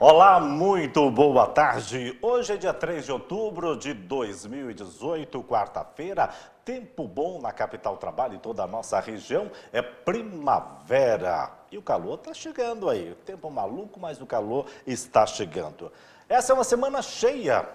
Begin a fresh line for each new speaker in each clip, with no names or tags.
Olá, muito boa tarde. Hoje é dia 3 de outubro de 2018, quarta-feira. Tempo bom na capital trabalho e toda a nossa região. É primavera. E o calor está chegando aí. Tempo maluco, mas o calor está chegando. Essa é uma semana cheia.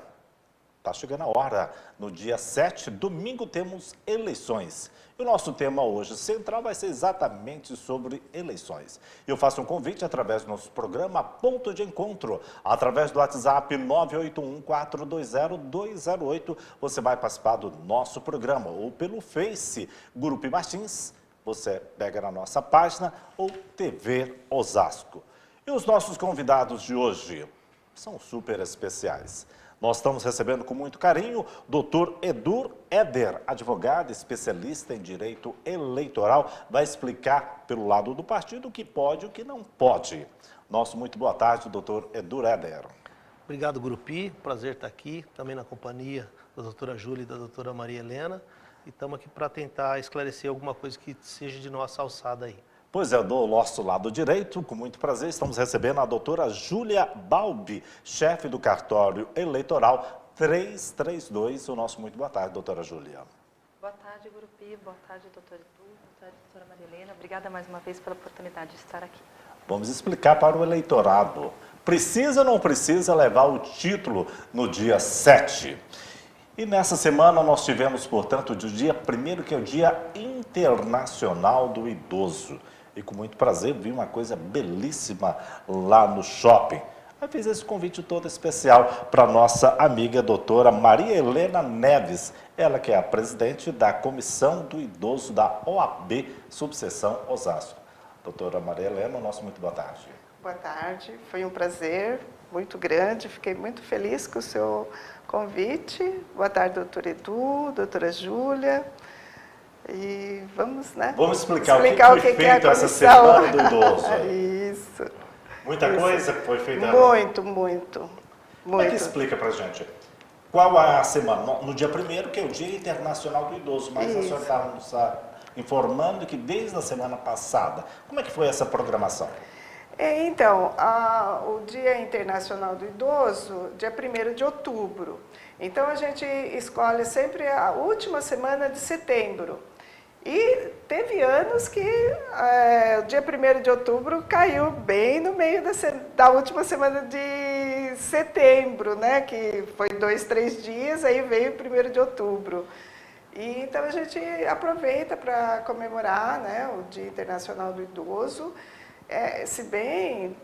Está chegando a hora. No dia 7, domingo, temos eleições. E o nosso tema hoje central vai ser exatamente sobre eleições. Eu faço um convite através do nosso programa Ponto de Encontro, através do WhatsApp 981-420-208. Você vai participar do nosso programa, ou pelo Face, Grupo Martins, você pega na nossa página, ou TV Osasco. E os nossos convidados de hoje são super especiais. Nós estamos recebendo com muito carinho o Dr. Edur Eder, advogado especialista em direito eleitoral, vai explicar pelo lado do partido o que pode e o que não pode. Nosso muito boa tarde, Dr. Edur Eder.
Obrigado, Grupi. Prazer estar aqui, também na companhia da doutora Júlia e da doutora Maria Helena. E estamos aqui para tentar esclarecer alguma coisa que seja de nossa alçada aí.
Pois é, do nosso lado direito, com muito prazer, estamos recebendo a doutora Júlia Balbi, chefe do cartório eleitoral 332. O nosso muito boa tarde, doutora Júlia.
Boa tarde, Grupi. Boa tarde, doutor Edu. Boa tarde, doutora Maria Helena. Obrigada mais uma vez pela oportunidade de estar aqui.
Vamos explicar para o eleitorado. Precisa ou não precisa levar o título no dia 7? E nessa semana nós tivemos, portanto, o dia 1º, que é o Dia Internacional do Idoso. E com muito prazer vi uma coisa belíssima lá no shopping. Eu fiz esse convite todo especial para a nossa amiga doutora Maria Helena Neves. Ela que é a presidente da Comissão do Idoso da OAB, subseção Osasco. Doutora Maria Helena, nosso muito boa tarde.
Boa tarde, foi um prazer muito grande, fiquei muito feliz com o seu convite. Boa tarde, doutor Edu, doutora Júlia. E vamos, né?
Vamos explicar o que foi feito essa
semana
do idoso.
Isso.
Muita coisa que foi feita.
Muito.
Como é que explica pra gente? Qual é a semana? No dia 1º, que é o Dia Internacional do Idoso, mas a senhora estava nos informando que desde a semana passada, como é que foi essa programação?
Então, o Dia Internacional do Idoso, dia 1º de outubro. Então, a gente escolhe sempre a última semana de setembro. E teve anos que o dia 1º de outubro caiu bem no meio da última semana de setembro, né? Que foi 2, 3 dias, aí veio o 1º de outubro. E, então, a gente aproveita para comemorar, né, o Dia Internacional do Idoso. Se bem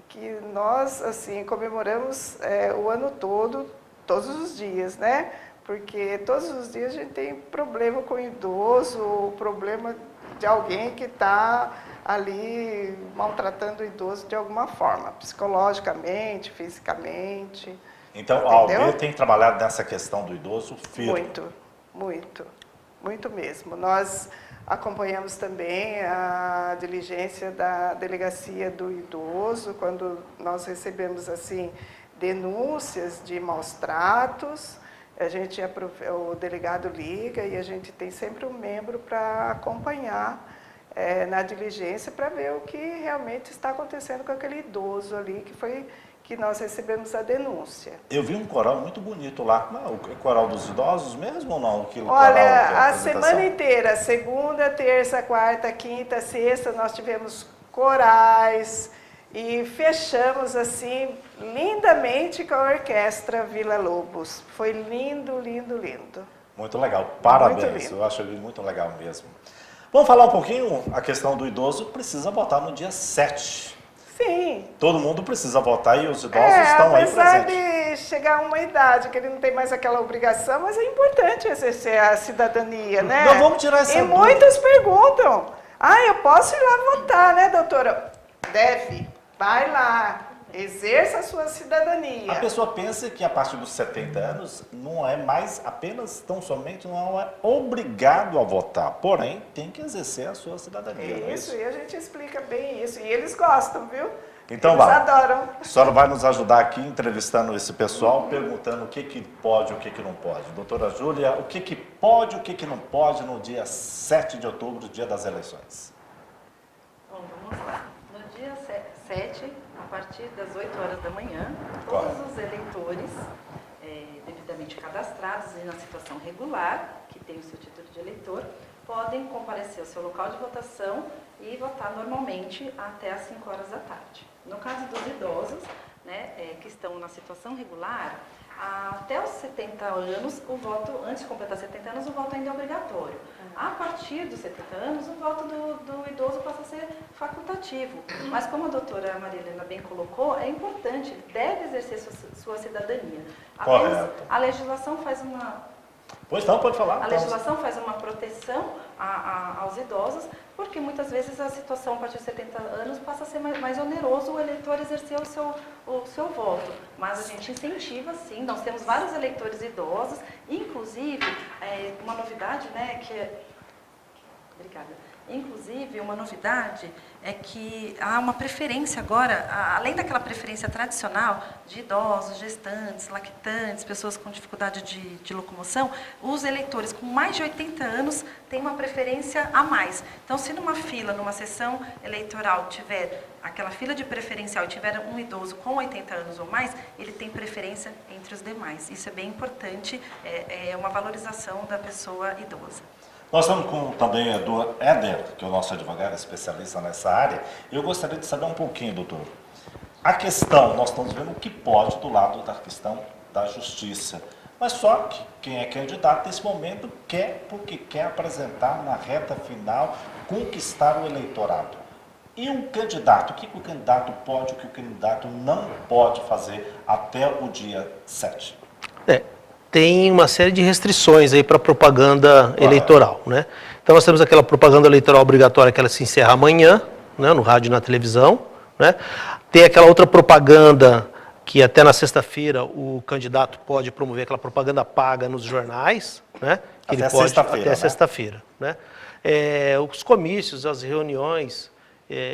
que nós, assim, comemoramos o ano todo, todos os dias, né? Porque todos os dias a gente tem problema com o idoso, ou problema de alguém que está ali maltratando o idoso de alguma forma, psicologicamente, fisicamente.
Então, a OAB tem trabalhado nessa questão do idoso firme.
Muito mesmo. Nós acompanhamos também a diligência da Delegacia do Idoso, quando nós recebemos, assim, denúncias de maus tratos, o delegado liga e a gente tem sempre um membro para acompanhar na diligência para ver o que realmente está acontecendo com aquele idoso ali que nós recebemos a denúncia.
Eu vi um coral muito bonito lá. Não, o coral dos idosos mesmo ou não?
Olha, a semana inteira, segunda, terça, quarta, quinta, sexta, nós tivemos corais e fechamos assim lindamente com a orquestra Vila Lobos. Foi lindo.
Muito legal, parabéns.
Muito lindo.
Eu acho ele muito legal mesmo. Vamos falar um pouquinho a questão do idoso. Precisa votar no dia 7.
Sim.
Todo mundo precisa votar e os idosos estão aí presentes.
Apesar de chegar a uma idade que ele não tem mais aquela obrigação, mas é importante exercer a cidadania, né?
Não vamos tirar essa dúvida.
Muitos perguntam, eu posso ir lá votar, né, doutora? Deve, vai lá, exerça a sua cidadania.
A pessoa pensa que a partir dos 70 anos não é mais apenas, tão somente, não é obrigado a votar, porém tem que exercer a sua cidadania.
Isso, e a gente explica bem isso, e eles gostam, viu?
Então
eles adoram.
A senhora vai nos ajudar aqui entrevistando esse pessoal, perguntando o que pode e o que não pode. Doutora Júlia, o que pode e o que não pode no dia 7 de outubro, dia das eleições?
Bom, vamos lá. No dia 7, a partir das 8 horas da manhã,
Correto.
todos os eleitores devidamente cadastrados e na situação regular, que tem o seu título de eleitor, podem comparecer ao seu local de votação e votar normalmente até às 5 horas da tarde. No caso dos idosos, né, que estão na situação regular, até os 70 anos, o voto, antes de completar 70 anos, o voto ainda é obrigatório. A partir dos 70 anos, o voto do idoso passa a ser facultativo. Mas como a doutora Maria Helena bem colocou, é importante, deve exercer sua cidadania.
Correto.
A legislação faz uma...
Pois não, pode falar.
A legislação faz uma proteção aos idosos, porque muitas vezes a situação a partir de 70 anos passa a ser mais oneroso o eleitor exercer o seu voto. Mas a gente incentiva, sim, nós temos vários eleitores idosos, inclusive, uma novidade, né, Obrigada. Inclusive, uma novidade é que há uma preferência agora, além daquela preferência tradicional de idosos, gestantes, lactantes, pessoas com dificuldade de locomoção, os eleitores com mais de 80 anos têm uma preferência a mais. Então, se numa fila, numa sessão eleitoral, tiver aquela fila de preferencial e tiver um idoso com 80 anos ou mais, ele tem preferência entre os demais. Isso é bem importante, é uma valorização da pessoa idosa.
Nós estamos com também o Éder, que é o nosso advogado especialista nessa área. Eu gostaria de saber um pouquinho, doutor. A questão, nós estamos vendo o que pode do lado da questão da justiça. Mas só que quem é candidato nesse momento quer, porque quer apresentar na reta final, conquistar o eleitorado. E um candidato, o que o candidato pode, o que o candidato não pode fazer até o dia 7?
Tem uma série de restrições aí para propaganda eleitoral, né? Então nós temos aquela propaganda eleitoral obrigatória que ela se encerra amanhã, né, no rádio e na televisão, né? Tem aquela outra propaganda que até na sexta-feira o candidato pode promover aquela propaganda paga nos jornais, né? Que
Até
ele pode
sexta-feira,
até sexta-feira, né? Os comícios, as reuniões,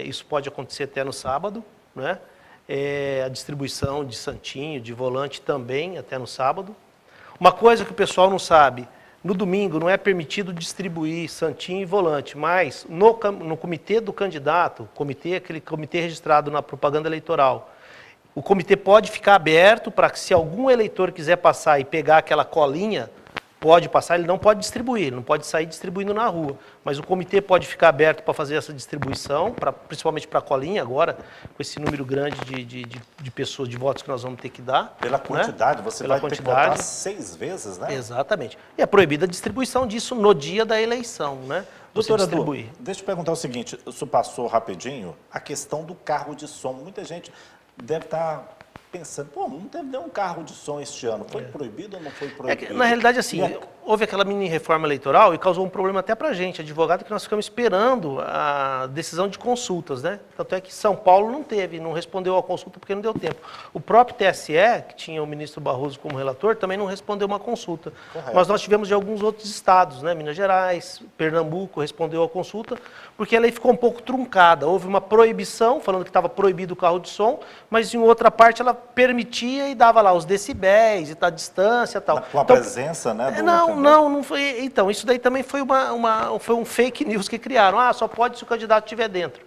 isso pode acontecer até no sábado, né? A distribuição de santinho, de volante também até no sábado. Uma coisa que o pessoal não sabe, no domingo não é permitido distribuir santinho e volante, mas no comitê do candidato, aquele comitê registrado na propaganda eleitoral, o comitê pode ficar aberto para que se algum eleitor quiser passar e pegar aquela colinha, pode passar, ele não pode distribuir, ele não pode sair distribuindo na rua, mas o comitê pode ficar aberto para fazer essa distribuição, principalmente para a colinha agora, com esse número grande de pessoas, de votos que nós vamos ter que dar.
Pela quantidade,
né?
você
Pela
vai
quantidade.
ter que votar 6 vezes, né?
Exatamente. E é proibida a distribuição disso no dia da eleição, né?
Doutora,
distribuir.
Deixa eu perguntar o seguinte, isso passou rapidinho, a questão do carro de som. Muita gente deve estar pensando, pô, não teve nenhum carro de som este ano. Foi proibido ou não foi proibido?
Na realidade, assim, houve aquela mini reforma eleitoral e causou um problema até para a gente, advogado, que nós ficamos esperando a decisão de consultas, né? Tanto é que São Paulo não teve, não respondeu à consulta porque não deu tempo. O próprio TSE, que tinha o ministro Barroso como relator, também não respondeu uma consulta.
Correto.
Mas nós tivemos de alguns outros estados, né? Minas Gerais, Pernambuco respondeu à consulta, porque a lei ficou um pouco truncada. Houve uma proibição, falando que estava proibido o carro de som, mas em outra parte ela permitia e dava lá os decibéis e a distância e tal.
Com a presença, né?
Não foi. Então, isso daí também foi foi um fake news que criaram. Ah, só pode se o candidato estiver dentro.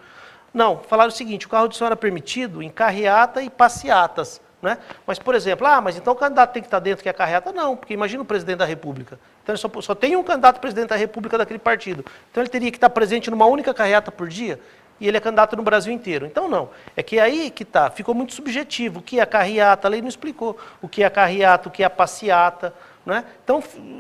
Não, falaram o seguinte, o carro de som era permitido em carreata e passeatas, né? Mas, por exemplo, mas então o candidato tem que estar dentro que é carreata? Não, porque imagina o presidente da República. Então, só tem um candidato presidente da República daquele partido. Então, ele teria que estar presente numa única carreata por dia? E ele é candidato no Brasil inteiro. Então, não. É que aí que tá, ficou muito subjetivo. O que é carreata? A lei não explicou. O que é carreata, o que é passeata, né?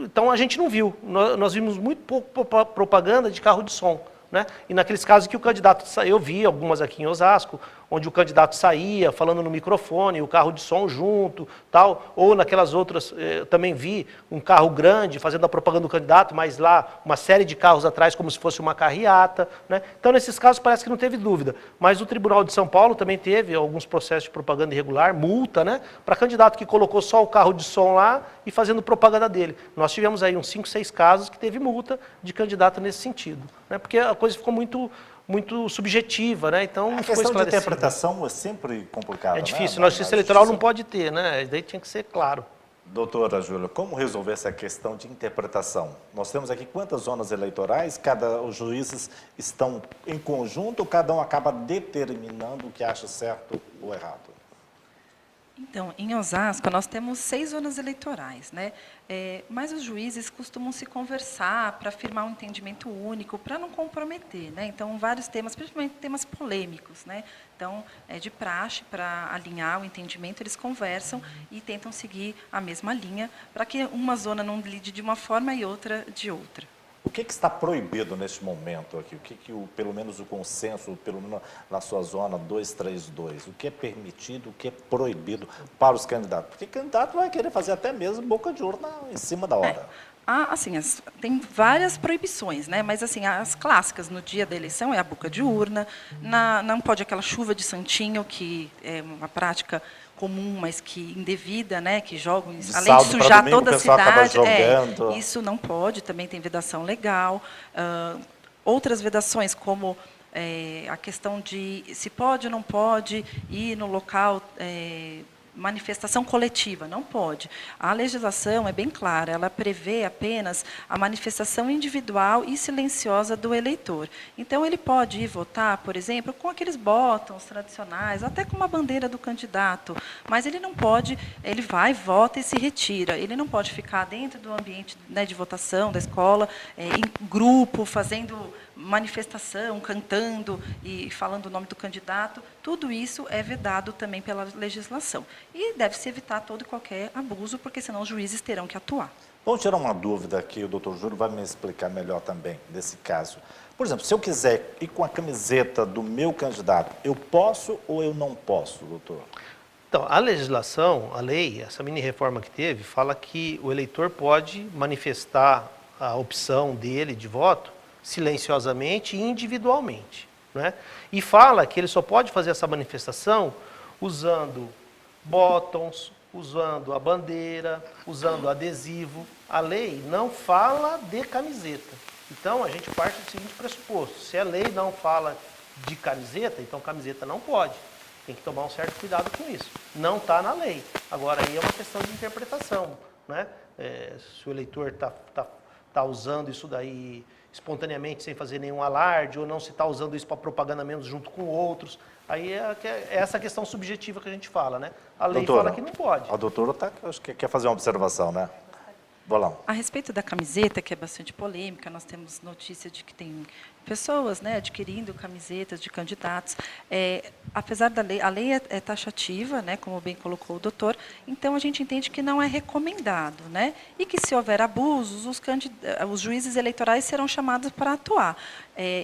Então a gente não viu. Nós vimos muito pouco propaganda de carro de som, né? E naqueles casos que o candidato, eu vi algumas aqui em Osasco, onde o candidato saía falando no microfone, o carro de som junto, tal, ou naquelas outras, também vi um carro grande fazendo a propaganda do candidato, mas lá uma série de carros atrás como se fosse uma carreata, né? Então nesses casos parece que não teve dúvida, mas o Tribunal de São Paulo também teve alguns processos de propaganda irregular, multa, né? Para candidato que colocou só o carro de som lá e fazendo propaganda dele. Nós tivemos aí uns 5, 6 casos que teve multa de candidato nesse sentido, né? Porque a coisa ficou muito subjetiva, né? Então
a questão de interpretação é sempre complicada.
É difícil,
né?
na justiça eleitoral não pode ter, né? Daí tinha que ser claro.
Doutora Júlia, como resolver essa questão de interpretação? Nós temos aqui quantas zonas eleitorais, os juízes estão em conjunto, cada um acaba determinando o que acha certo ou errado?
Então, em Osasco, nós temos 6 zonas eleitorais, né? Mas os juízes costumam se conversar para firmar um entendimento único, para não comprometer, né? Então, vários temas, principalmente temas polêmicos, né? Então, de praxe, para alinhar o entendimento, eles conversam e tentam seguir a mesma linha, para que uma zona não lide de uma forma e outra de outra.
O que está proibido neste momento aqui? Pelo menos o consenso, pelo menos na sua zona 232, o que é permitido, o que é proibido para os candidatos? Porque candidato vai querer fazer até mesmo boca de urna em cima da hora.
Assim, tem várias proibições, né? Mas assim, as clássicas no dia da eleição é a boca de urna, não pode aquela chuva de santinho, que é uma prática comum, mas que indevida, né? Que jogam, além de sujar
domingo,
toda a
o pessoal acaba
cidade,
jogando.
isso não pode, também tem vedação legal. Outras vedações, como a questão de se pode ou não pode ir no local, manifestação coletiva, não pode. A legislação é bem clara, ela prevê apenas a manifestação individual e silenciosa do eleitor. Então, ele pode ir votar, por exemplo, com aqueles botões tradicionais, até com uma bandeira do candidato, mas ele não pode, ele vai, vota e se retira. Ele não pode ficar dentro do ambiente, né, de votação da escola, em grupo, fazendo manifestação, cantando e falando o nome do candidato. Tudo isso é vedado também pela legislação. E deve-se evitar todo e qualquer abuso, porque senão os juízes terão que atuar.
Vamos tirar uma dúvida aqui, o doutor Júlio vai me explicar melhor também desse caso. Por exemplo, se eu quiser ir com a camiseta do meu candidato, eu posso ou eu não posso, doutor?
Então, a legislação, a lei, essa mini-reforma que teve, fala que o eleitor pode manifestar a opção dele de voto silenciosamente e individualmente, né? E fala que ele só pode fazer essa manifestação usando botões, usando a bandeira, usando adesivo. A lei não fala de camiseta. Então, a gente parte do seguinte pressuposto: se a lei não fala de camiseta, então camiseta não pode. Tem que tomar um certo cuidado com isso. Não está na lei. Agora, aí é uma questão de interpretação, né? Se o eleitor está usando isso daí espontaneamente, sem fazer nenhum alarde, ou não se está usando isso para propaganda menos junto com outros, aí é essa questão subjetiva que a gente fala, né? A lei
Doutora,
fala que não pode.
A doutora acho que quer fazer uma observação, né? Vou lá.
A respeito da camiseta, que é bastante polêmica, nós temos notícia de que tem pessoas, né, adquirindo camisetas de candidatos. Apesar da lei, a lei é taxativa, né, como bem colocou o doutor, então a gente entende que não é recomendado, né, e que se houver abusos, os juízes eleitorais serão chamados para atuar.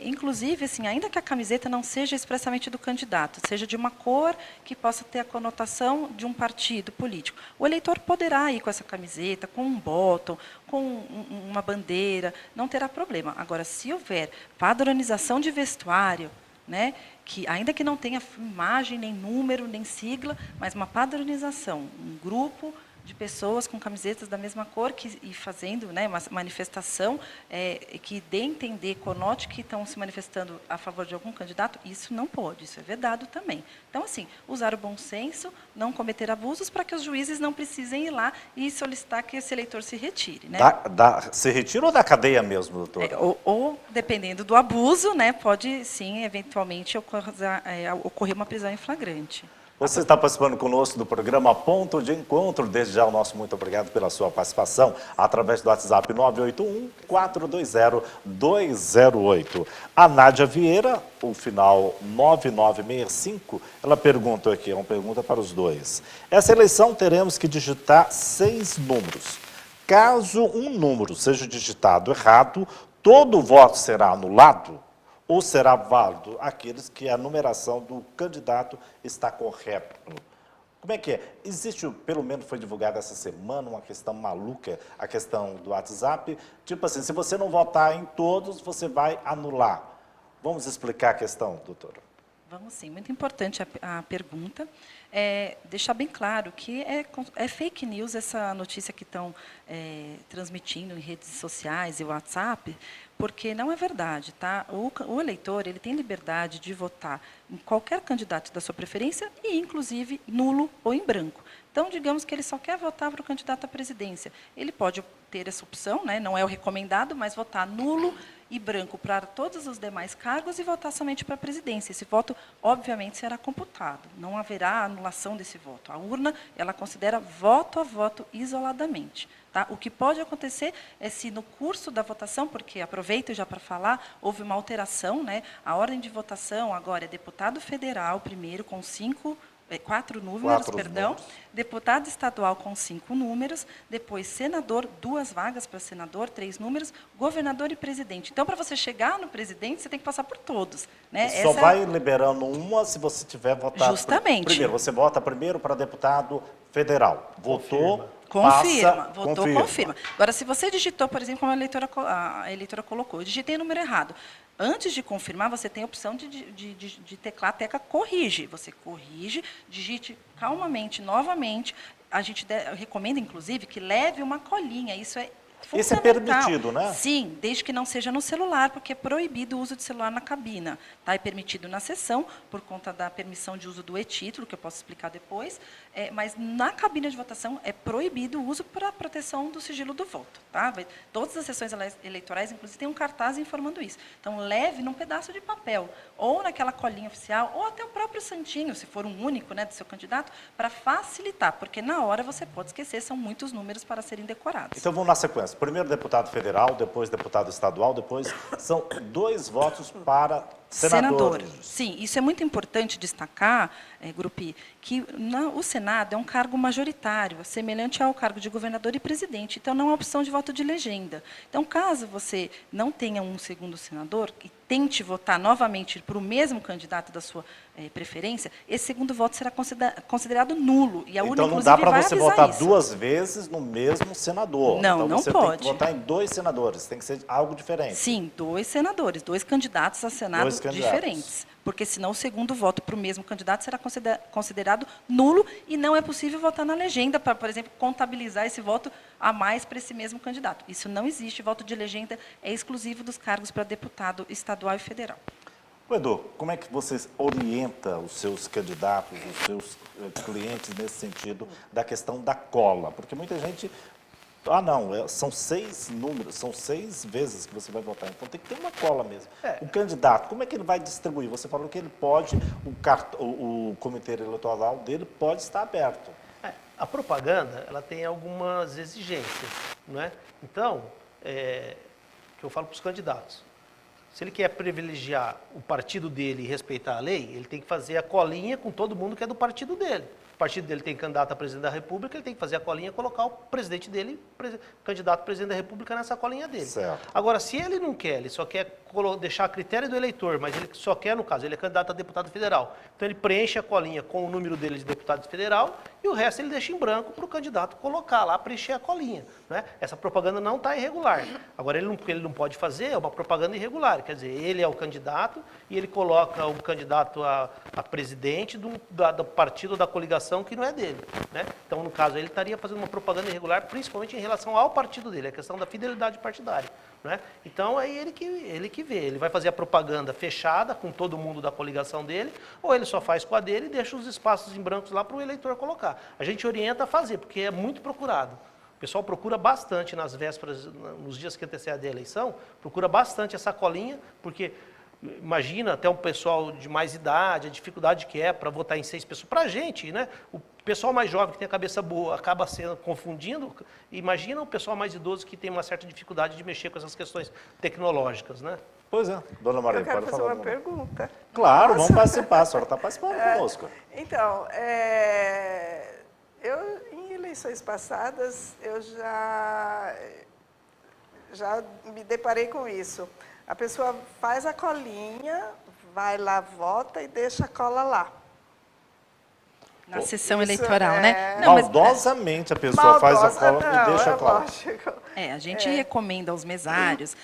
Inclusive, assim, ainda que a camiseta não seja expressamente do candidato, seja de uma cor que possa ter a conotação de um partido político, o eleitor poderá ir com essa camiseta, com um botão, com uma bandeira, não terá problema. Agora, se houver padronização de vestuário, né, que ainda que não tenha imagem, nem número, nem sigla, mas uma padronização, um grupo de pessoas com camisetas da mesma cor e fazendo, né, uma manifestação que dê a entender, conote que estão se manifestando a favor de algum candidato, isso não pode, isso é vedado também. Então, assim, usar o bom senso, não cometer abusos, para que os juízes não precisem ir lá e solicitar que esse eleitor se retire. Né?
Se retira ou da cadeia mesmo, doutora?
Ou, dependendo do abuso, né, pode, sim, eventualmente ocorrer uma prisão em flagrante.
Você está participando conosco do programa Ponto de Encontro. Desde já o nosso muito obrigado pela sua participação através do WhatsApp 981-420-208. A Nádia Vieira, o final 9965, ela pergunta aqui, é uma pergunta para os dois. Essa eleição teremos que digitar 6 números. Caso um número seja digitado errado, todo o voto será anulado? Ou será válido aqueles que a numeração do candidato está correta? Como é que é? Existe, pelo menos foi divulgada essa semana, uma questão maluca, a questão do WhatsApp. Tipo assim, se você não votar em todos, você vai anular. Vamos explicar a questão, doutora?
Vamos sim, muito importante a pergunta. Deixar bem claro que é fake news essa notícia que estão transmitindo em redes sociais e WhatsApp, porque não é verdade, tá? O eleitor ele tem liberdade de votar em qualquer candidato da sua preferência e, inclusive, nulo ou em branco. Então, digamos que ele só quer votar para o candidato à presidência. Ele pode ter essa opção, né? Não é o recomendado, mas votar nulo e branco para todos os demais cargos e votar somente para a presidência. Esse voto, obviamente, será computado. Não haverá anulação desse voto. A urna, ela considera voto a voto isoladamente. Tá? O que pode acontecer é se no curso da votação, porque aproveito já para falar, houve uma alteração, né? A ordem de votação agora é deputado federal primeiro com 4 números, deputado estadual com 5 números, depois senador, 2 vagas para senador, 3 números, governador e presidente. Então, para você chegar no presidente, você tem que passar por todos. Né?
Só vai liberando uma se você tiver votado.
Justamente.
Primeiro, você vota primeiro para deputado federal. Votou,
confirma. Agora, se você digitou, por exemplo, como a eleitora colocou, eu digitei o número errado. Antes de confirmar, você tem a opção de teclar a tecla corrige. Você corrige, digite calmamente, novamente. A gente recomenda, inclusive, que leve uma colinha. Isso é fundamental.
Isso é permitido, né?
Sim, desde que não seja no celular, porque é proibido o uso de celular na cabina. Tá? É permitido na sessão, por conta da permissão de uso do e-título, que eu posso explicar depois, mas na cabina de votação é proibido o uso para proteção do sigilo do voto. Tá? Todas as sessões eleitorais, inclusive, têm um cartaz informando isso. Então, leve num pedaço de papel, ou naquela colinha oficial, ou até o próprio santinho, se for um único, né, do seu candidato, para facilitar, porque na hora você pode esquecer, são muitos números para serem decorados.
Então, vamos na sequência. Primeiro deputado federal, depois deputado estadual, depois são 2 votos para senadores.
Sim, isso é muito importante destacar, Grupi, que o Senado é um cargo majoritário, semelhante ao cargo de governador e presidente, então não há opção de voto de legenda. Então, caso você não tenha um segundo senador e tente votar novamente para o mesmo candidato da sua preferência, esse segundo voto será considerado nulo. E a urna,
então, não dá para você votar
isso
2 vezes no mesmo senador.
Não,
então,
não
você
pode.
tem que votar em 2 senadores, tem que ser algo diferente.
Sim, 2 senadores, 2 candidatos a Senado diferentes. Porque senão o segundo voto para o mesmo candidato será considerado nulo e não é possível votar na legenda para, por exemplo, contabilizar esse voto a mais para esse mesmo candidato. Isso não existe, voto de legenda é exclusivo dos cargos para deputado estadual e federal.
Edu, como é que você orienta os seus candidatos, os seus clientes nesse sentido da questão da cola? Porque muita gente... não, são 6 números, são 6 vezes que você vai votar, então tem que ter uma cola mesmo. O candidato, como é que ele vai distribuir? Você falou que ele pode, o comitê eleitoral dele pode estar aberto.
A propaganda, ela tem algumas exigências, não é? Então, que eu falo para os candidatos, se ele quer privilegiar o partido dele e respeitar a lei, ele tem que fazer a colinha com todo mundo que é do partido dele. O partido dele tem candidato a presidente da República, ele tem que fazer a colinha e colocar o presidente dele, candidato a presidente da República, nessa colinha dele.
Certo.
Agora, se ele não quer, ele só quer deixar a critério do eleitor, mas ele só quer, no caso, ele é candidato a deputado federal. Então, ele preenche a colinha com o número dele de deputado federal e o resto ele deixa em branco para o candidato colocar lá, preencher a colinha. Né? Essa propaganda não está irregular. Agora, ele não pode fazer é uma propaganda irregular. Quer dizer, ele é o candidato e ele coloca o candidato a presidente do partido da coligação que não é dele. Né? Então, no caso, ele estaria fazendo uma propaganda irregular, principalmente em relação ao partido dele, a questão da fidelidade partidária. Né? Então, é ele que vê. Ele vai fazer a propaganda fechada com todo mundo da coligação dele, ou ele só faz com a dele e deixa os espaços em brancos lá para o eleitor colocar. A gente orienta a fazer, porque é muito procurado. O pessoal procura bastante nas vésperas, nos dias que antecedem a eleição, procura bastante essa colinha, porque imagina até um pessoal de mais idade, a dificuldade que é para votar em 6 pessoas. Para a gente, né? O pessoal mais jovem que tem a cabeça boa acaba sendo confundindo. Imagina o pessoal mais idoso que tem uma certa dificuldade de mexer com essas questões tecnológicas, né?
Pois é, dona Maria, pode falar.
Eu quero fazer uma pergunta.
Claro, vamos participar, a senhora está participando conosco.
Então, eu, em eleições passadas, eu já me deparei com isso. A pessoa faz a colinha, vai lá, vota e deixa a cola lá.
Na sessão eleitoral, né?
Não, maldosamente a pessoa faz a cola e deixa a cola.
Lógico.
A gente recomenda aos mesários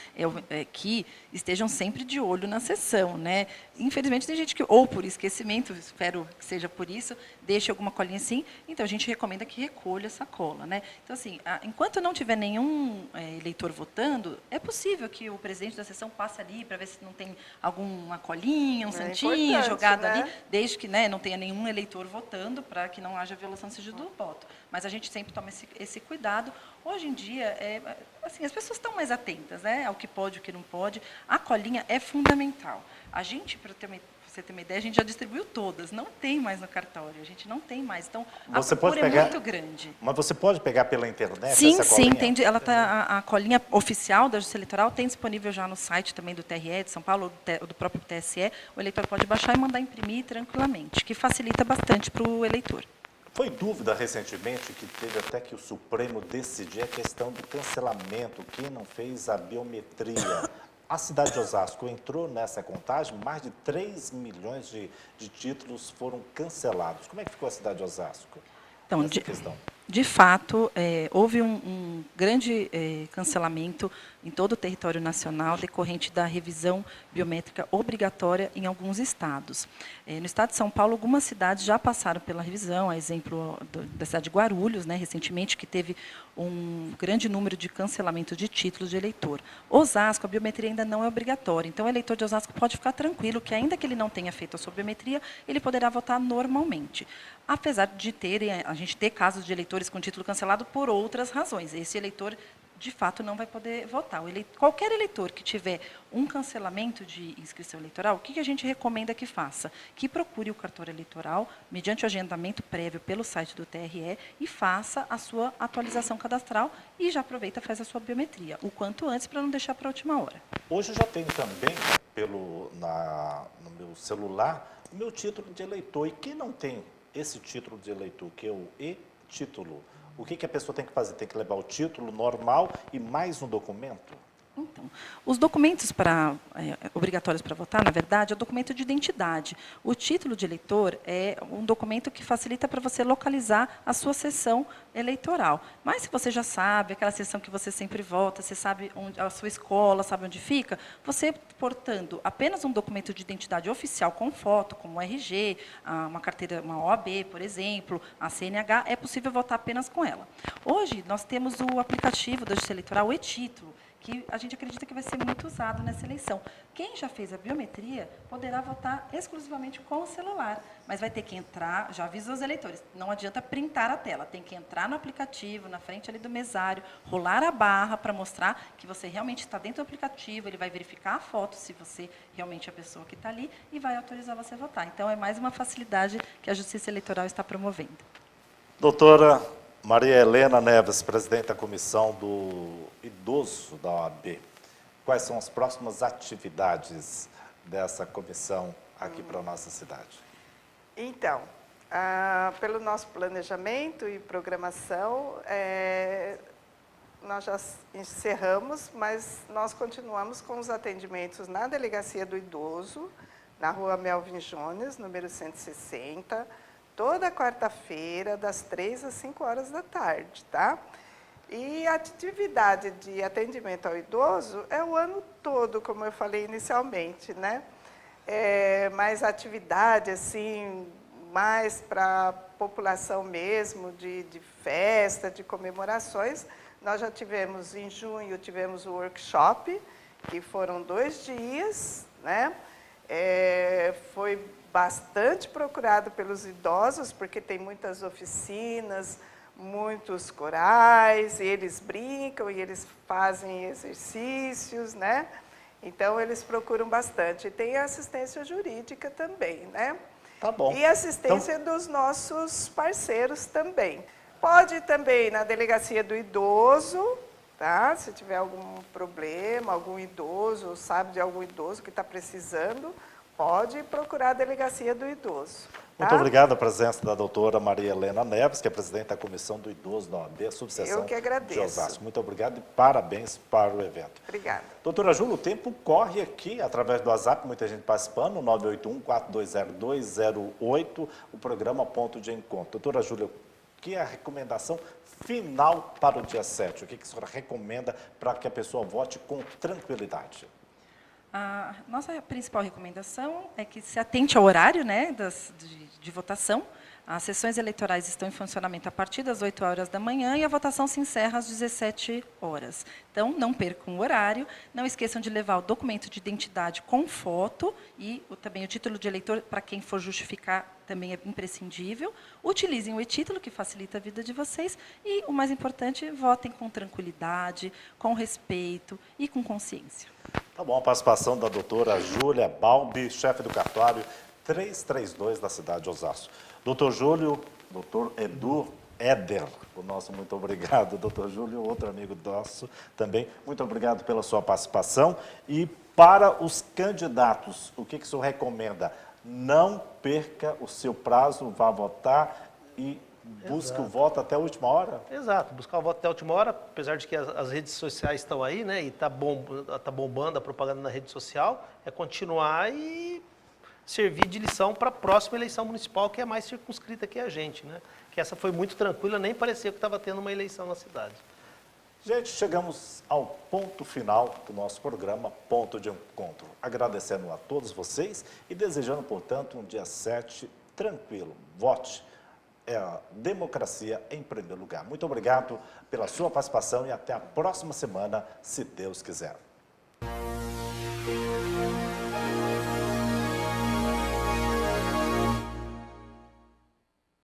que estejam sempre de olho na sessão, né? Infelizmente, tem gente que, ou por esquecimento, espero que seja por isso, deixa alguma colinha assim, então a gente recomenda que recolha essa cola, né? Então, assim, enquanto não tiver nenhum eleitor votando, é possível que o presidente da sessão passe ali para ver se não tem alguma colinha, um santinho jogado, né, ali, desde que, né, não tenha nenhum eleitor votando, para que não haja violação de sigilo do voto. Mas a gente sempre toma esse cuidado. Hoje em dia, assim, as pessoas estão mais atentas, né, ao que pode e o que não pode. A colinha é fundamental. A gente, para você ter uma ideia, a gente já distribuiu todas, não tem mais no cartório, a gente não tem mais. Então, a procura é muito grande.
Mas você pode pegar pela internet
sim,
essa colinha?
Sim, ela a colinha oficial da Justiça Eleitoral tem disponível já no site também do TRE de São Paulo, do próprio TSE. O eleitor pode baixar e mandar imprimir tranquilamente, que facilita bastante para o eleitor.
Foi dúvida recentemente que teve até que o Supremo decidir a questão do cancelamento, quem não fez a biometria. A cidade de Osasco entrou nessa contagem, mais de 3 milhões de títulos foram cancelados. Como é que ficou a cidade de Osasco?
Então, de fato, houve um grande cancelamento em todo o território nacional decorrente da revisão biométrica obrigatória em alguns estados. No estado de São Paulo, algumas cidades já passaram pela revisão, a exemplo da cidade de Guarulhos, né, recentemente, que teve um grande número de cancelamento de títulos de eleitor. Osasco, a biometria ainda não é obrigatória, então o eleitor de Osasco pode ficar tranquilo que, ainda que ele não tenha feito a sua biometria, ele poderá votar normalmente. Apesar de a gente ter casos de eleitores com título cancelado por outras razões. Esse eleitor, de fato, não vai poder votar. Qualquer eleitor que tiver um cancelamento de inscrição eleitoral, o que a gente recomenda que faça? Que procure o cartório eleitoral, mediante o agendamento prévio pelo site do TRE, e faça a sua atualização cadastral e já aproveita e faz a sua biometria, o quanto antes, para não deixar para a última hora.
Hoje eu já tenho também, no meu celular, o meu título de eleitor. E quem não tem esse título de eleitor, que é o e-título, o que a pessoa tem que fazer? Tem que levar o título normal e mais um documento?
Então, os documentos obrigatórios para votar, na verdade, é o documento de identidade. O título de eleitor é um documento que facilita para você localizar a sua sessão eleitoral. Mas se você já sabe, aquela sessão que você sempre vota, você sabe onde a sua escola, sabe onde fica, você, portando apenas um documento de identidade oficial com foto, como o RG, uma carteira, uma OAB, por exemplo, a CNH, é possível votar apenas com ela. Hoje, nós temos o aplicativo da Justiça Eleitoral, o e-título, que a gente acredita que vai ser muito usado nessa eleição. Quem já fez a biometria poderá votar exclusivamente com o celular, mas vai ter que entrar, já aviso aos eleitores, não adianta printar a tela, tem que entrar no aplicativo, na frente ali do mesário, rolar a barra para mostrar que você realmente está dentro do aplicativo, ele vai verificar a foto, se você realmente é a pessoa que está ali, e vai autorizar você a votar. Então, é mais uma facilidade que a Justiça Eleitoral está promovendo.
Doutora Maria Helena Neves, presidente da Comissão do Idoso da OAB. Quais são as próximas atividades dessa comissão aqui para a nossa cidade?
Então, pelo nosso planejamento e programação, nós já encerramos, mas nós continuamos com os atendimentos na Delegacia do Idoso, na Rua Melvin Jones, número 160, toda quarta-feira, das 3 às 5 horas da tarde, tá? E a atividade de atendimento ao idoso é o ano todo, como eu falei inicialmente, né? Mas atividade, assim, mais para a população mesmo, de festa, de comemorações. Nós já tivemos, em junho, tivemos o workshop, que foram 2 dias, né? Foi bastante procurado pelos idosos, porque tem muitas oficinas, muitos corais, e eles brincam, e eles fazem exercícios, né? Então, eles procuram bastante. E tem a assistência jurídica também, né?
Tá bom.
E assistência dos nossos parceiros também. Pode também ir na Delegacia do Idoso, tá? Se tiver algum problema, algum idoso, ou sabe de algum idoso que está precisando, pode procurar a Delegacia do Idoso. Tá?
Muito obrigado a presença da doutora Maria Helena Neves, que é presidente da Comissão do Idoso da OAB, subseção
Eu que agradeço.
de Osasco. Muito obrigado e parabéns para o evento.
Obrigada.
Doutora Júlia, o tempo corre aqui, através do WhatsApp, muita gente participando, 981-420208, o programa Ponto de Encontro. Doutora Júlia, que é a recomendação final para o dia 7. O que a senhora recomenda para que a pessoa vote com tranquilidade?
A nossa principal recomendação é que se atente ao horário, né, de votação. As sessões eleitorais estão em funcionamento a partir das 8 horas da manhã e a votação se encerra às 17 horas. Então, não percam o horário, não esqueçam de levar o documento de identidade com foto e também o título de eleitor, para quem for justificar, também é imprescindível. Utilizem o e-título, que facilita a vida de vocês. E, o mais importante, votem com tranquilidade, com respeito e com consciência.
Tá bom, a participação da doutora Júlia Balbi, chefe do cartório 332 da cidade de Osasco. Doutor Júlio, doutor Edu Éder, o nosso muito obrigado, doutor Júlio, outro amigo nosso também, muito obrigado pela sua participação. E para os candidatos, o que o senhor recomenda? Não perca o seu prazo, vá votar e busque o voto até a última hora?
Exato, buscar o voto até a última hora, apesar de que as redes sociais estão aí, né, e tá bombando a propaganda na rede social, é continuar e servir de lição para a próxima eleição municipal, que é mais circunscrita que a gente, né? Que essa foi muito tranquila, nem parecia que estava tendo uma eleição na cidade.
Gente, chegamos ao ponto final do nosso programa, Ponto de Encontro. Agradecendo a todos vocês e desejando, portanto, um dia 7 tranquilo. Vote. É a democracia em primeiro lugar. Muito obrigado pela sua participação e até a próxima semana, se Deus quiser.